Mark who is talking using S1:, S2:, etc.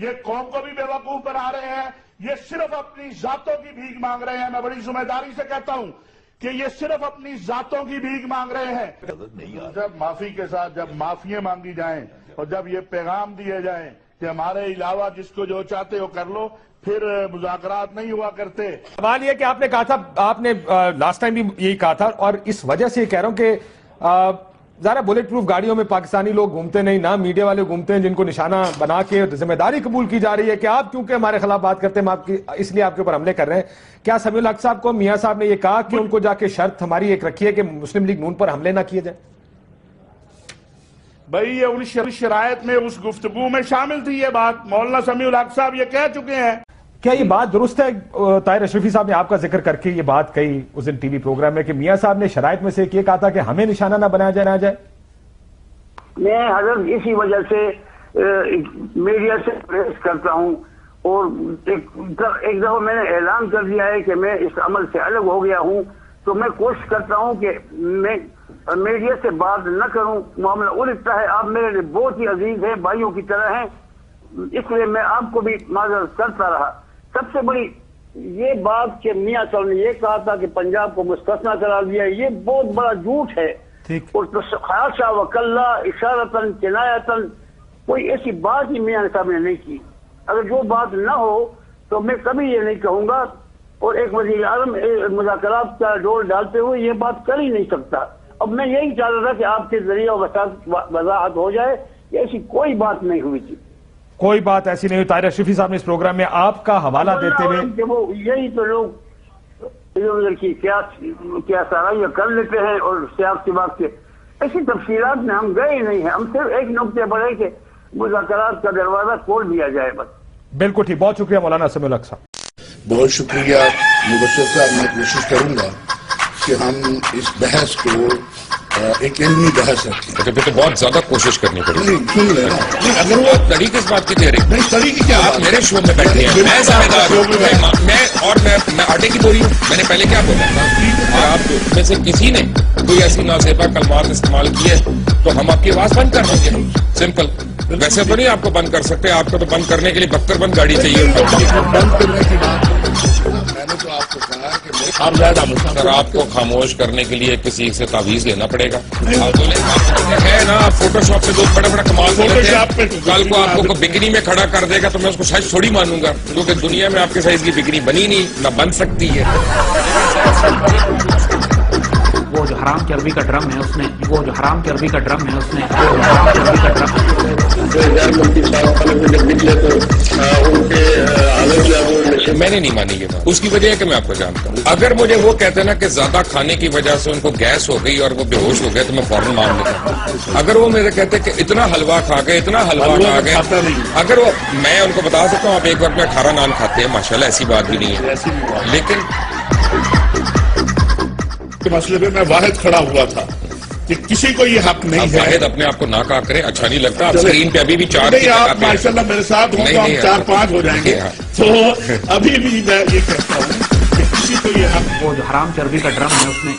S1: یہ قوم کو بھی بیوقوف بنا رہے ہیں، یہ صرف اپنی ذاتوں کی بھیک مانگ رہے ہیں. میں بڑی ذمہ داری سے کہتا ہوں کہ یہ صرف اپنی ذاتوں کی بھیک مانگ رہے ہیں. جب معافی کے ساتھ جب معافیاں مانگی جائیں اور جب یہ پیغام دیے جائیں کہ ہمارے علاوہ جس کو جو چاہتے ہو کر لو، پھر مذاکرات نہیں ہوا کرتے.
S2: سوال یہ کہ آپ نے کہا تھا، آپ نے لاسٹ ٹائم بھی یہی کہا تھا، اور اس وجہ سے کہہ رہا ہوں کہ ذرا بلیٹ پروف گاڑیوں میں پاکستانی لوگ گھومتے نہیں، نہ میڈیا والے گھومتے ہیں جن کو نشانہ بنا کے ذمہ داری قبول کی جا رہی ہے کہ آپ کیونکہ ہمارے خلاف بات کرتے ہیں ہم اس لیے آپ کے اوپر حملے کر رہے ہیں. کیا سمیع الحق صاحب کو میاں صاحب نے یہ کہا کہ ان کو جا کے شرط ہماری ایک رکھی ہے کہ مسلم لیگ نون پر حملے نہ کیے جائیں؟
S1: بھائی یہ ان شرائط میں اس گفتگو میں شامل تھی یہ بات. مولانا سمیع الحق صاحب یہ کہہ چکے ہیں.
S2: کیا یہ بات درست ہے؟ طاہر اشرفی صاحب نے آپ کا ذکر کر کے یہ بات کہی اس دن ٹی وی پروگرام میں کہ میاں صاحب نے شرائط میں سے یہ کہا تھا کہ ہمیں نشانہ نہ بنایا جائے.
S3: میں حضرت اسی وجہ سے میڈیا سے پریس کرتا ہوں، اور ایک دفعہ میں نے اعلان کر دیا ہے کہ میں اس عمل سے الگ ہو گیا ہوں. تو میں کوشش کرتا ہوں کہ میں میڈیا سے بات نہ کروں. معاملہ الجھتا ہے. آپ میرے لیے بہت ہی عزیز ہیں، بھائیوں کی طرح ہیں، اس لیے میں آپ کو بھی معذرت کرتا رہا. سب سے بڑی یہ بات کہ میاں صاحب نے یہ کہا تھا کہ پنجاب کو مستثنی قرار دیا، یہ بہت بڑا جھوٹ ہے. اور خاصا وکلا اشارتاً کنایتاً کوئی ایسی بات ہی میاں صاحب نے نہیں کی. اگر جو بات نہ ہو تو میں کبھی یہ نہیں کہوں گا، اور ایک وزیر اعظم مذاکرات کا ڈور ڈالتے ہوئے یہ بات کر ہی نہیں سکتا. اب میں یہی چاہ رہا تھا کہ آپ کے ذریعہ وضاحت ہو جائے کہ ایسی کوئی بات نہیں ہوئی تھی.
S2: کوئی بات ایسی نہیں ہوئی. طاہر اشرفی صاحب نے اس پروگرام میں آپ کا حوالہ دیتے ہوئے
S3: وہ یہی تو لوگ کی کیا سارا کر لیتے ہیں، اور سیاق کی بات کے ایسی تفصیلات میں ہم گئے نہیں ہیں. ہم صرف ایک نقطے پر ہے کہ مذاکرات کا دروازہ کھول دیا جائے بس.
S2: بالکل ٹھیک. بہت شکریہ مولانا سمیع الحق صاحب.
S4: بہت شکریہ مبشر صاحب. میں کوشش کروں گا کہ ہم اس بحث کو ایک علمی بحث رکھیں.
S5: پھر تو بہت زیادہ کوشش کرنی پڑے گی.
S4: سن لے نا،
S5: اگر وہ طریقے اس بات کی تیاری
S4: نہیں طریقے کیا
S5: آپ میرے شو میں بیٹھے ہیں، میں ذمہ دار ہوں، میں آٹے کی بوری ہوں. میں نے پہلے کیا بولا؟ اور آپ میں سے کسی نے کوئی ایسی نازیبا کلمات استعمال کیے تو ہم آپ کی آواز بند کر دیں گے. سمپل. ویسے تو نہیں آپ کو بند کر سکتے. آپ کو تو بند کرنے کے لیے بختر بند گاڑی چاہیے.
S4: بند کرنے کی بات میں نے تو آپ کو کہا کہ
S5: سر آپ کو خاموش کرنے کے لیے کسی سے تعویذ لینا پڑے گا. ہے نا فوٹو شاپ سے دو بڑا بڑا کمال کرتے ہیں. کل کو آپ کو بکری میں کھڑا کر دے گا تو میں اس کو سائز تھوڑی مانوں گا، کیونکہ دنیا میں آپ کے سائز کی بکری بنی نہیں، نہ بن سکتی ہے.
S6: وہ جو حرام کی عربی کا ڈرم ہے اس نے
S5: میں نے نہیں مانی یہ بات. اس کی وجہ ہے کہ میں آپ کو جانتا ہوں. اگر مجھے وہ کہتے ہیں نا کہ زیادہ کھانے کی وجہ سے ان کو گیس ہو گئی اور وہ بے ہوش ہو گئے تو میں فوراً مان لیتا. اگر وہ میرے کہتے کہ اتنا حلوہ کھا گئے اگر وہ میں ان کو بتا سکتا ہوں آپ ایک وقت میں 18 نان کھاتے ہیں ماشاءاللہ، ایسی بات بھی نہیں ہے. لیکن
S4: مسئلے پہ میں واحد کھڑا ہوا تھا کہ کسی کو یہ حق نہیں ہے.
S5: واحد اپنے آپ کو نہ کہا کریں، اچھا نہیں لگتا. آپ اسکرین پہ ابھی بھی 4
S4: نہیں، آپ ماشاءاللہ میرے ساتھ ہوں تو ہم 4-5 ہو جائیں گے. تو ابھی بھی میں یہ کہتا ہوں کہ کسی کو یہ حق
S6: وہ جو حرام چربی کا ڈرم ہے اس نے